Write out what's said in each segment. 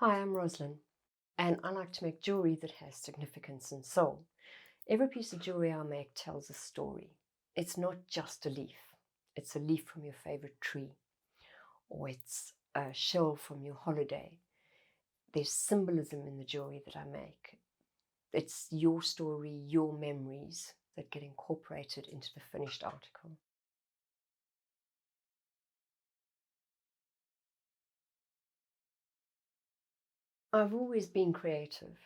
Hi, I'm Roslyn, and I like to make jewellery that has significance and soul. Every piece of jewellery I make tells a story. It's not just a leaf. It's a leaf from your favourite tree, or it's a shell from your holiday. There's symbolism in the jewellery that I make. It's your story, your memories that get incorporated into the finished article. I've always been creative.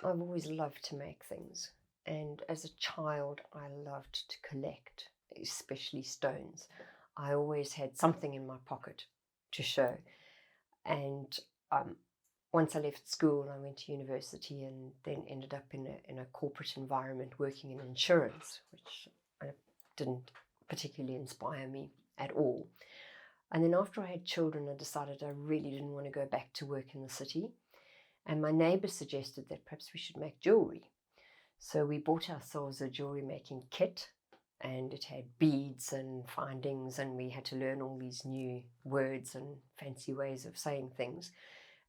I've always loved to make things. And as a child, I loved to collect, especially stones. I always had something in my pocket to show. And um, once I left school, I went to university and then ended up in a corporate environment working in insurance, which didn't particularly inspire me at all. And then after I had children, I decided I really didn't want to go back to work in the city. And my neighbour suggested that perhaps we should make jewellery. So we bought ourselves a jewellery making kit, and it had beads and findings, and we had to learn all these new words and fancy ways of saying things.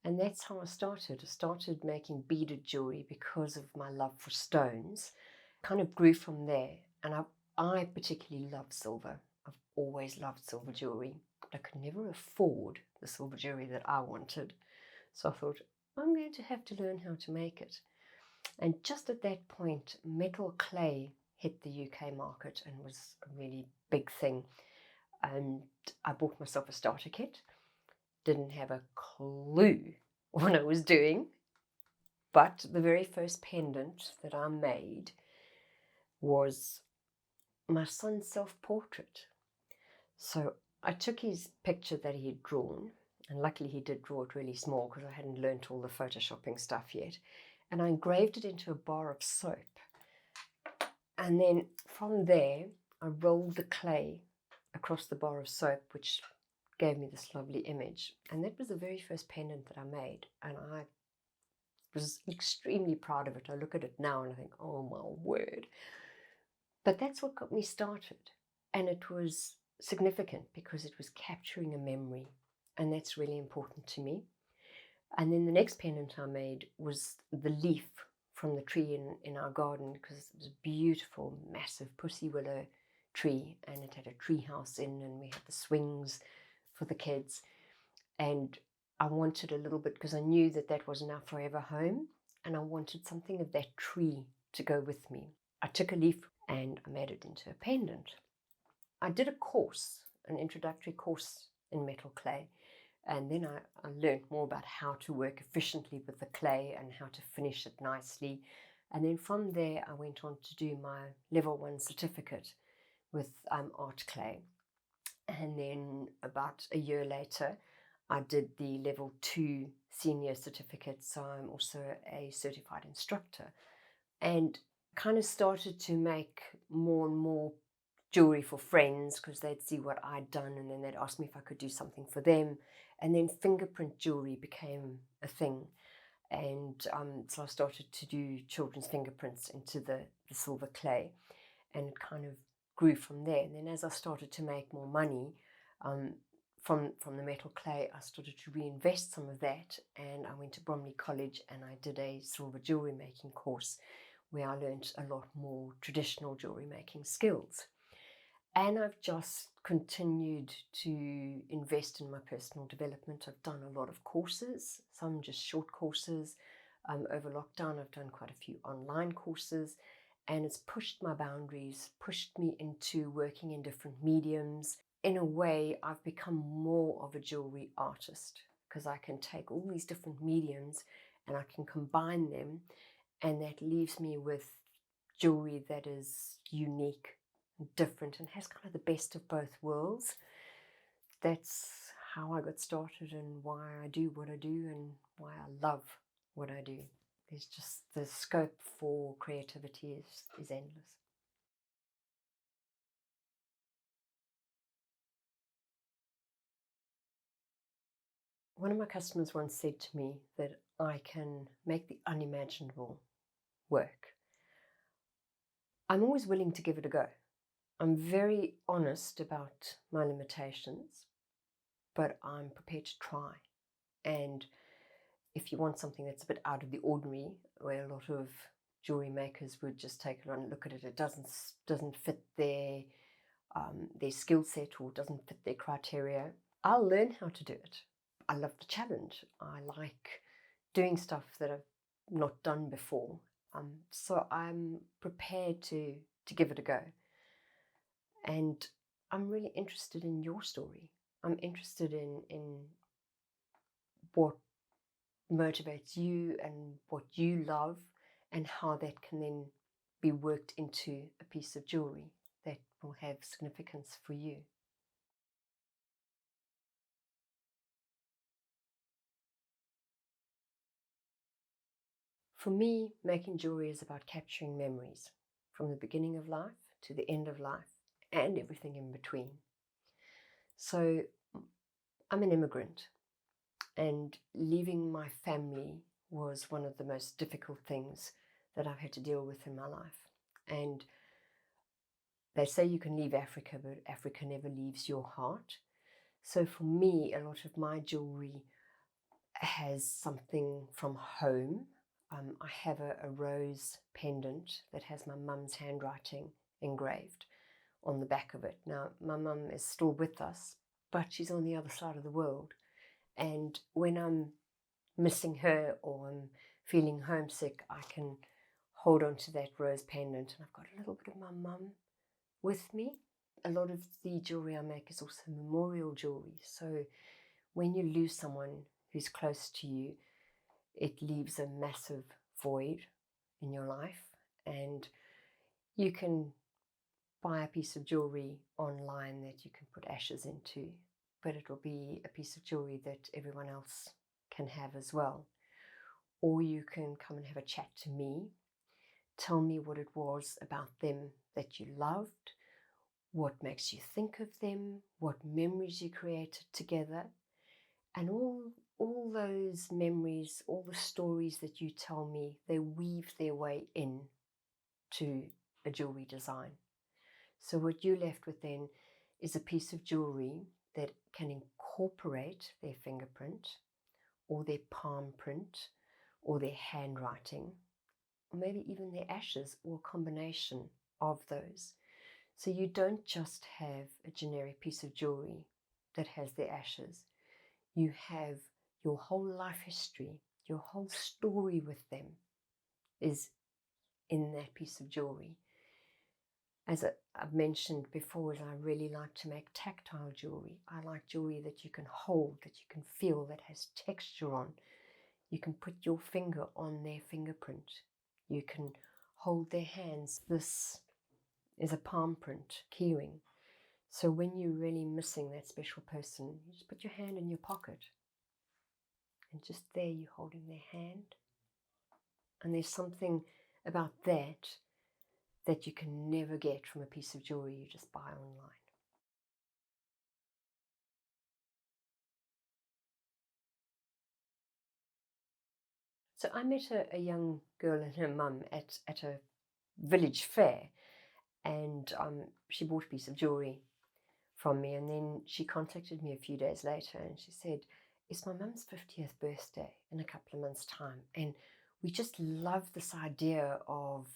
And that's how I started. I started making beaded jewellery because of my love for stones. Kind of grew from there. And I particularly love silver. I've always loved silver jewellery. But I could never afford the silver jewellery that I wanted. So I thought, I'm going to have to learn how to make it. And just at that point, metal clay hit the UK market and was a really big thing. And I bought myself a starter kit, didn't have a clue what I was doing, but the very first pendant that I made was my son's self-portrait. So I took his picture that he had drawn, and luckily he did draw it really small because I hadn't learnt all the photoshopping stuff yet, and I engraved it into a bar of soap. And then from there, I rolled the clay across the bar of soap, which gave me this lovely image. And that was the very first pendant that I made. And I was extremely proud of it. I look at it now and I think, oh my word. But that's what got me started. And it was significant because it was capturing a memory. And that's really important to me. And then the next pendant I made was the leaf from the tree in our garden, because it was a beautiful, massive pussy willow tree, and it had a tree house in, and we had the swings for the kids. And I wanted a little bit, because I knew that that wasn't our forever home, and I wanted something of that tree to go with me. I took a leaf and I made it into a pendant. I did a course, an introductory course in metal clay. And then I learned more about how to work efficiently with the clay and how to finish it nicely. And then from there, I went on to do my level 1 certificate with art clay. And then about a year later, I did the level 2 senior certificate. So I'm also a certified instructor. And kind of started to make more and more jewelry for friends because they'd see what I'd done and then they'd ask me if I could do something for them. And then fingerprint jewelry became a thing. And so I started to do children's fingerprints into the silver clay, and it kind of grew from there. And then as I started to make more money from the metal clay, I started to reinvest some of that, and I went to Bromley College and I did a silver jewelry making course where I learned a lot more traditional jewelry making skills. And I've just continued to invest in my personal development. I've done a lot of courses, some just short courses. Over lockdown, I've done quite a few online courses, and it's pushed my boundaries, pushed me into working in different mediums. In a way, I've become more of a jewelry artist because I can take all these different mediums and I can combine them, and that leaves me with jewelry that is unique, different, and has kind of the best of both worlds. That's how I got started and why I do what I do and why I love what I do. There's just the scope for creativity is endless. One of my customers once said to me that I can make the unimaginable work. I'm always willing to give it a go. I'm very honest about my limitations, but I'm prepared to try. And if you want something that's a bit out of the ordinary, where a lot of jewelry makers would just take it on and look at it, it doesn't fit their skill set or doesn't fit their criteria, I'll learn how to do it. I love the challenge. I like doing stuff that I've not done before. So I'm prepared to give it a go. And I'm really interested in your story. I'm interested in what motivates you and what you love, and how that can then be worked into a piece of jewelry that will have significance for you. For me, making jewelry is about capturing memories from the beginning of life to the end of life and everything in between. So I'm an immigrant, and leaving my family was one of the most difficult things that I've had to deal with in my life. And they say you can leave Africa, but Africa never leaves your heart. So for me, a lot of my jewelry has something from home. I have a rose pendant that has my mum's handwriting engraved on the back of it. Now, my mum is still with us, but she's on the other side of the world. And when I'm missing her or I'm feeling homesick, I can hold on to that rose pendant, and I've got a little bit of my mum with me. A lot of the jewelry I make is also memorial jewelry. So when you lose someone who's close to you, it leaves a massive void in your life. And you can buy a piece of jewelry online that you can put ashes into, but it will be a piece of jewelry that everyone else can have as well. Or you can come and have a chat to me, tell me what it was about them that you loved, what makes you think of them, what memories you created together, and all those memories, all the stories that you tell me, they weave their way in to a jewelry design. So what you're left with then is a piece of jewelry that can incorporate their fingerprint or their palm print or their handwriting, or maybe even their ashes, or a combination of those. So you don't just have a generic piece of jewelry that has their ashes. You have your whole life history, your whole story with them is in that piece of jewelry. As I've mentioned before, I really like to make tactile jewelry. I like jewelry that you can hold, that you can feel, that has texture on. You can put your finger on their fingerprint. You can hold their hands. This is a palm print keyring. So when you're really missing that special person, you just put your hand in your pocket. And just there you're holding their hand. And there's something about that you can never get from a piece of jewelry you just buy online. So I met a young girl and her mum at a village fair, and she bought a piece of jewelry from me, and then she contacted me a few days later and she said, it's my mum's 50th birthday in a couple of months' time, and we just love this idea of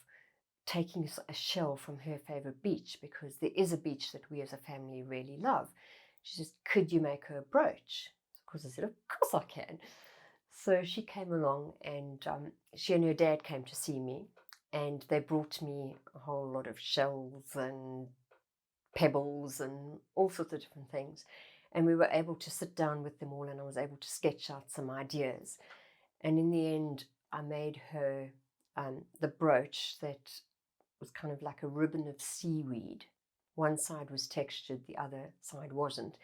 taking a shell from her favorite beach, because there is a beach that we as a family really love. She says, could you make her a brooch? Of course I said, of course I can. So she came along, and she and her dad came to see me, and they brought me a whole lot of shells and pebbles and all sorts of different things. And we were able to sit down with them all, and I was able to sketch out some ideas. And in the end, I made her the brooch that was kind of like a ribbon of seaweed. One side was textured, the other side wasn't.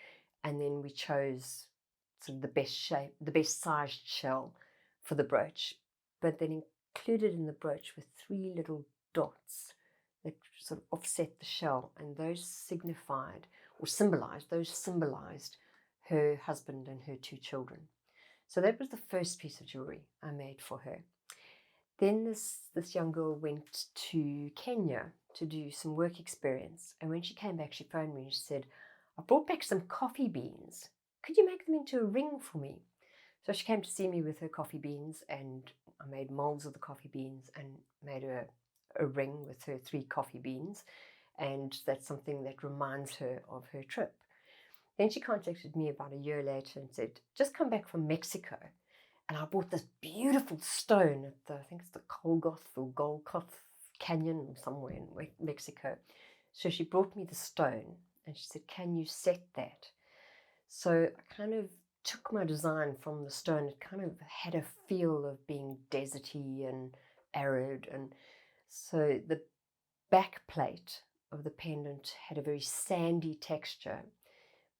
And then we chose sort of the best shape, the best sized shell for the brooch. But then included in the brooch were three little dots that sort of offset the shell, and those symbolized her husband and her two children. So that was the first piece of jewelry I made for her. Then this young girl went to Kenya to do some work experience, and when she came back, she phoned me and she said, I brought back some coffee beans. Could you make them into a ring for me? So she came to see me with her coffee beans, and I made molds of the coffee beans and made her a ring with her 3 coffee beans, and that's something that reminds her of her trip. Then she contacted me about a year later and said, just come back from Mexico, and I bought this beautiful stone at I think it's the Colgoth or Golgoth Canyon or somewhere in Mexico. So she brought me the stone and she said, can you set that? So I kind of took my design from the stone. It kind of had a feel of being deserty and arid. And so the back plate of the pendant had a very sandy texture,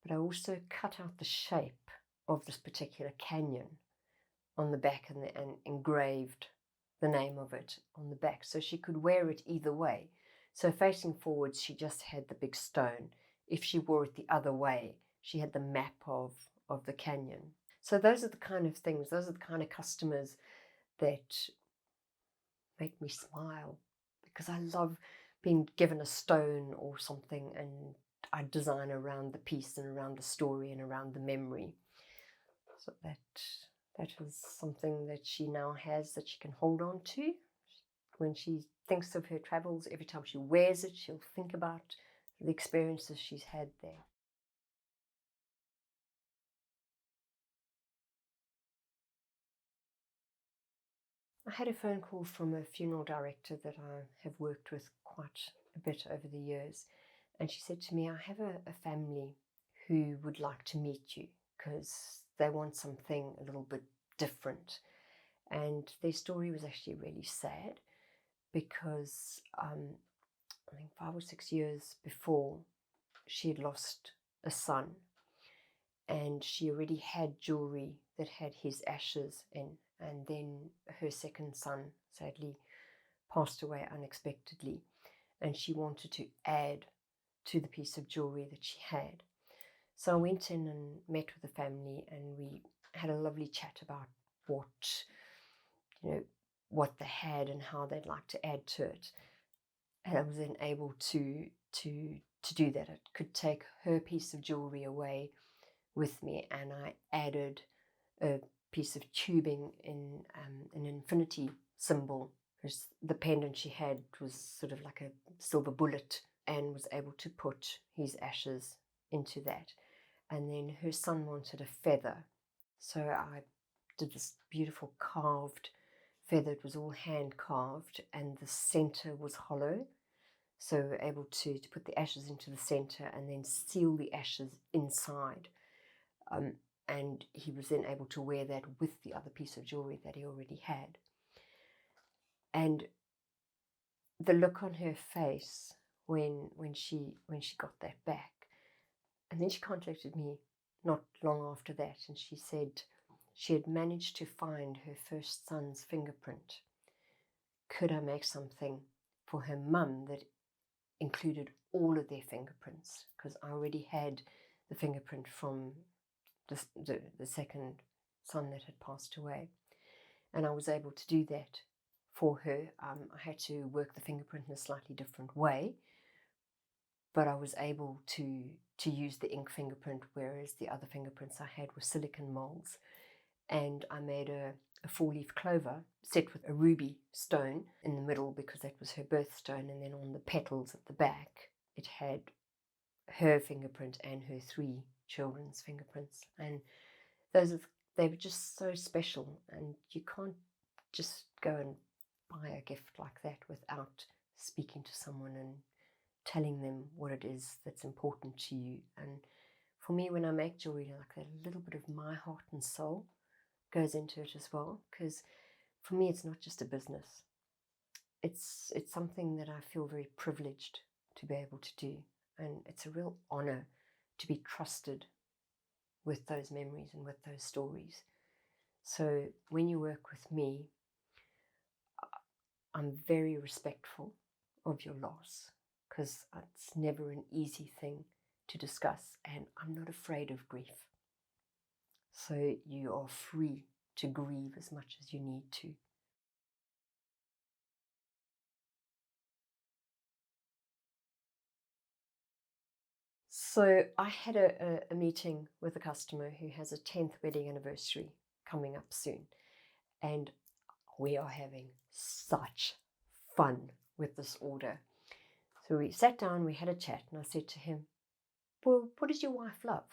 but I also cut out the shape of this particular canyon on the back and engraved the name of it on the back, so she could wear it either way. So facing forwards, she just had the big stone. If she wore it the other way, she had the map of the canyon. So those are the kind of things, those are the kind of customers that make me smile, because I love being given a stone or something and I design around the piece and around the story and around the memory. So that is something that she now has that she can hold on to. When she thinks of her travels, every time she wears it, she'll think about the experiences she's had there. I had a phone call from a funeral director that I have worked with quite a bit over the years, and she said to me, I have a family who would like to meet you because they want something a little bit different. And their story was actually really sad because I think 5 or 6 years before, she had lost a son, and she already had jewelry that had his ashes in, and then her second son sadly passed away unexpectedly, and she wanted to add to the piece of jewelry that she had. So I went in and met with the family, and we had a lovely chat about what they had and how they'd like to add to it. And I was then able to do that. I could take her piece of jewelry away with me, and I added a piece of tubing in an infinity symbol, because the pendant she had was sort of like a silver bullet, and was able to put his ashes into that. And then her son wanted a feather, so I did this beautiful carved feather. It was all hand carved, and the center was hollow. So we were able to put the ashes into the center and then seal the ashes inside. And he was then able to wear that with the other piece of jewelry that he already had. And the look on her face when she got that back, and then she contacted me not long after that, and she said she had managed to find her first son's fingerprint. Could I make something for her mum that included all of their fingerprints? Because I already had the fingerprint from the second son that had passed away, and I was able to do that for her. I had to work the fingerprint in a slightly different way, but I was able to use the ink fingerprint, whereas the other fingerprints I had were silicon molds. And I made a 4-leaf clover set with a ruby stone in the middle, because that was her birthstone, and then on the petals at the back it had her fingerprint and her 3 children's fingerprints. And they were just so special, and you can't just go and buy a gift like that without speaking to someone and telling them what it is that's important to you. And for me, when I make jewelry like that, a little bit of my heart and soul goes into it as well, because for me it's not just a business. It's something that I feel very privileged to be able to do, and it's a real honor to be trusted with those memories and with those stories. So when you work with me, I'm very respectful of your loss, because it's never an easy thing to discuss, and I'm not afraid of grief. So you are free to grieve as much as you need to. So I had a meeting with a customer who has a 10th wedding anniversary coming up soon. And we are having such fun with this order. So we sat down, we had a chat, and I said to him, well, what does your wife love?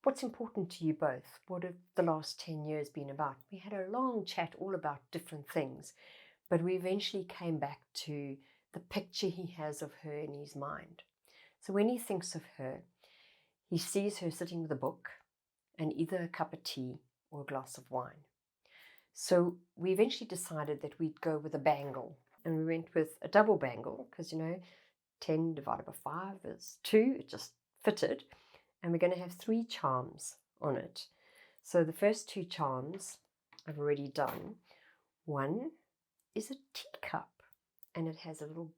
What's important to you both? What have the last 10 years been about? We had a long chat all about different things, but we eventually came back to the picture he has of her in his mind. So when he thinks of her, he sees her sitting with a book and either a cup of tea or a glass of wine. So we eventually decided that we'd go with a bangle, and we went with a double bangle because, 10 divided by 5 is 2. It just fitted. And we're going to have 3 charms on it. So the first 2 charms I've already done. One is a teacup, and it has a little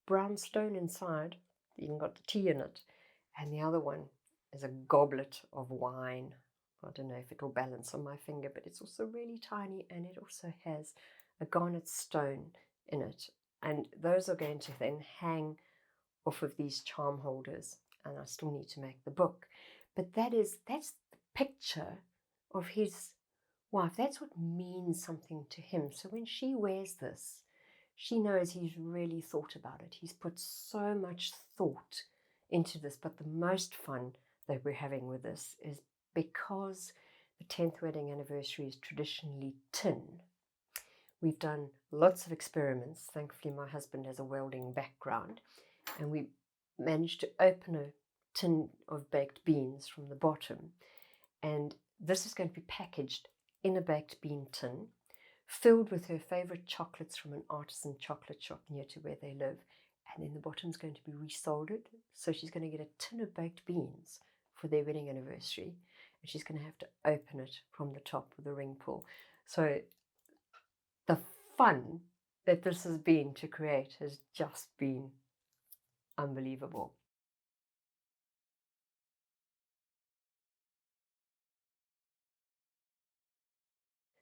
brown stone inside. Even got the tea in it. And the other one is a goblet of wine. I don't know if it will balance on my finger, but it's also really tiny, and it also has a garnet stone in it. And those are going to then hang off of these charm holders, and I still need to make the book. But that's the picture of his wife. That's what means something to him. So when she wears this, she knows he's really thought about it. He's put so much thought into this. But the most fun that we're having with this is because the 10th wedding anniversary is traditionally tin. We've done lots of experiments. Thankfully, my husband has a welding background, and we managed to open a tin of baked beans from the bottom. And this is going to be packaged in a baked bean tin, filled with her favorite chocolates from an artisan chocolate shop near to where they live. And then the bottom's going to be resoldered. So she's going to get a tin of baked beans for their wedding anniversary. And she's going to have to open it from the top with a ring pull. So the fun that this has been to create has just been unbelievable.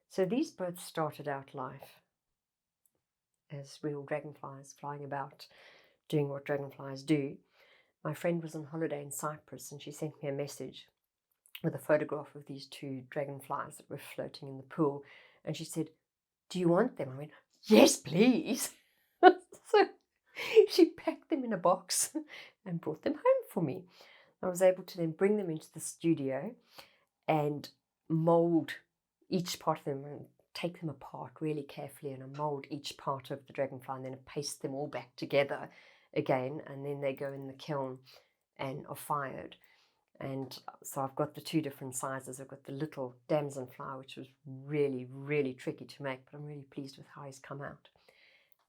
So these both started out life as real dragonflies flying about, doing what dragonflies do. My friend was on holiday in Cyprus, and she sent me a message with a photograph of these 2 dragonflies that were floating in the pool. And she said, do you want them? I went, yes, please. So she packed them in a box and brought them home for me. I was able to then bring them into the studio and mold each part of them and take them apart really carefully, and I mold each part of the dragonfly and then I paste them all back together again, and then they go in the kiln and are fired. And so I've got the 2 different sizes. I've got the little damselfly, which was really, really tricky to make, but I'm really pleased with how he's come out.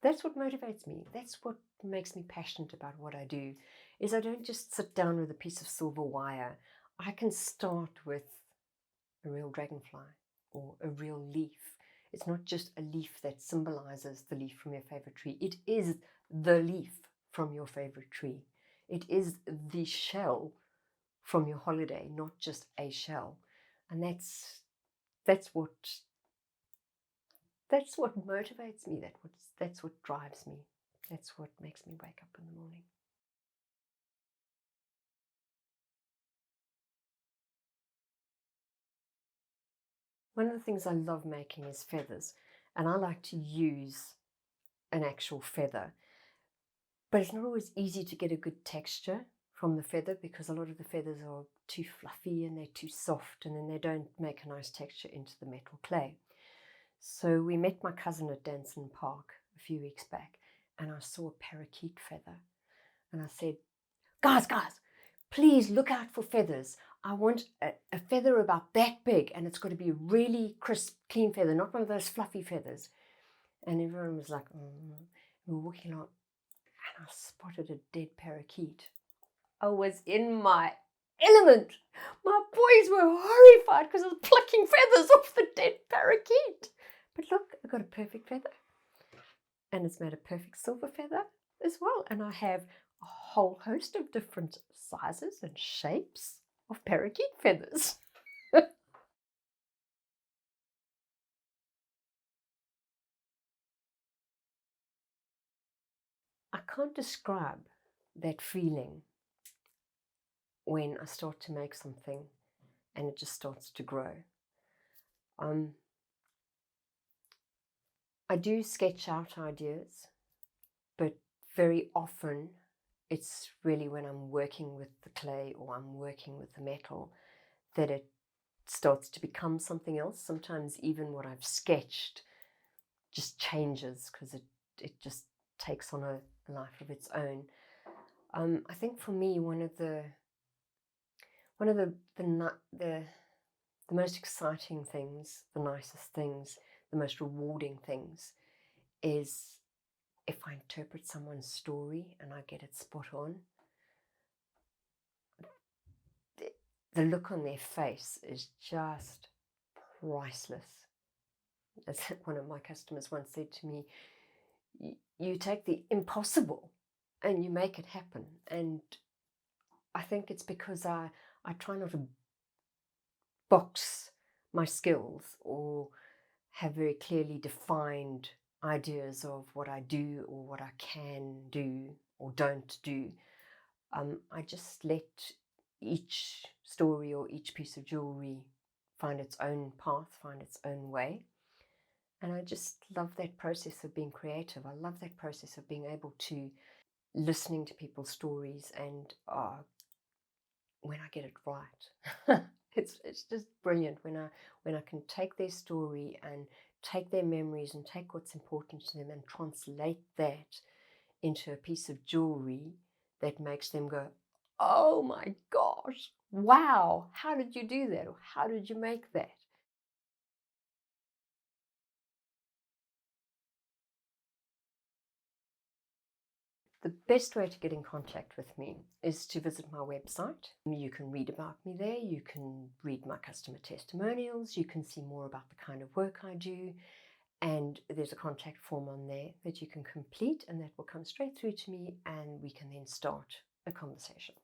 That's what motivates me. That's what makes me passionate about what I do, is I don't just sit down with a piece of silver wire. I can start with a real dragonfly or a real leaf. It's not just a leaf that symbolizes the leaf from your favorite tree. It is the leaf from your favorite tree. It is the shell from your holiday, not just a shell. And that's what motivates me. That's what drives me. That's what makes me wake up in the morning. One of the things I love making is feathers, and I like to use an actual feather. But it's not always easy to get a good texture from the feather because a lot of the feathers are too fluffy and they're too soft, and then they don't make a nice texture into the metal clay. So we met my cousin at Danson Park a few weeks back, and I saw a parakeet feather. And I said, guys, please look out for feathers. I want a feather about that big, and it's got to be a really crisp, clean feather, not one of those fluffy feathers. And everyone was like, we were walking along, and I spotted a dead parakeet. I was in my element. My boys were horrified because I was plucking feathers off the dead parakeet. But look, I got a perfect feather. And it's made a perfect silver feather as well. And I have a whole host of different sizes and shapes of parakeet feathers. I can't describe that feeling when I start to make something and it just starts to grow. Um, I do sketch out ideas, but very often it's really when I'm working with the clay or I'm working with the metal that it starts to become something else. Sometimes even what I've sketched just changes because it just takes on a life of its own. I think for me, the most exciting things, the nicest things, the most rewarding things is if I interpret someone's story and I get it spot on. The look on their face is just priceless. As one of my customers once said to me, you take the impossible and you make it happen. And I think it's because I try not to box my skills or have very clearly defined ideas of what I do or what I can do or don't do. I just let each story or each piece of jewelry find its own path, find its own way. And I just love that process of being creative. I love that process of being able to listening to people's stories and when I get it right. It's just brilliant when I can take their story and take their memories and take what's important to them and translate that into a piece of jewelry that makes them go, oh my gosh, wow, how did you do that? Or how did you make that? The best way to get in contact with me is to visit my website. You can read about me there, you can read my customer testimonials, you can see more about the kind of work I do, and there's a contact form on there that you can complete and that will come straight through to me and we can then start a conversation.